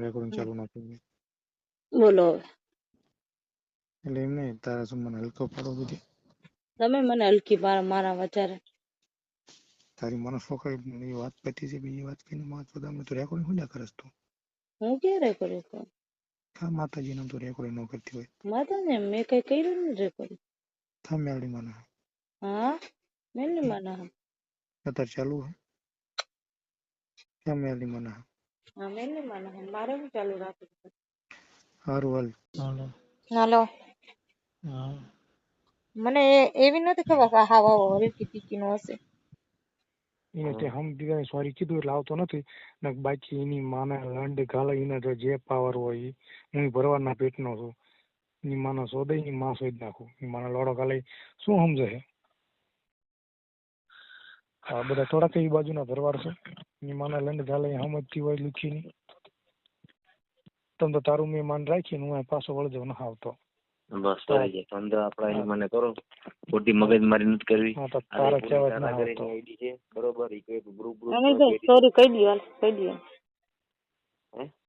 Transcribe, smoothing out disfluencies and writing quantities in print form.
Recording ચાલુ ન કરી. બોલો હવે. એટલે એમ નહીં, તારા મને હલકો પાડો બધી. તમે મને હલકી મારા વધારે. તારી મને છોકરી વાત પતી છે, બીજી વાત કઈને માં તો તમે તો રેકોર્ડિંગ શું કરસ તું? હું ક્યારે કર્યું છું? હા, માતાજીનું તો રેકોર્ડિંગ ન કરતી હોય. માતાજી મેં કઈ કર્યું નથી રેકોર્ડિંગ. થા મેલડી મને. હા, મેલી મને. અત્યારે ચાલુ હે. થા મેલડી મને. હા, મેલી મને મારે હું ચાલુ રાખું. હારું હાલ. હાલો. હાલો. હા. મને એવી નથી ખબર કે હા હલકી તીકી નો હશે. એને તે હમ દીવાય સોરી કીધું એટલે આવતો નથી ને બાકી એની માને લંડ ગાલે એને તો જે પાવર હોય હું ભરવાના પેટનો છું એની માનો સોદે ની માં સોઈ નાખું એ માનો લોડો ગાલે શું સમજે છે આ બધા થોડા કઈ બાજુના ભરવાડ છે એની માને લંડ ગાલે સમજતી હોય લુખીની તમ તો તારું મેં માન રાખીને હું પાછો વળજો ન આવતો બસ કરી દે ધંધો આપડા એની મને કરો ખોટી મગજમારી નથી કરવી હા તો તારા કહેવાય ના આવતો આઈડી છે બરોબર ઈ કોઈ ગ્રુપ સોરી કહી દો હે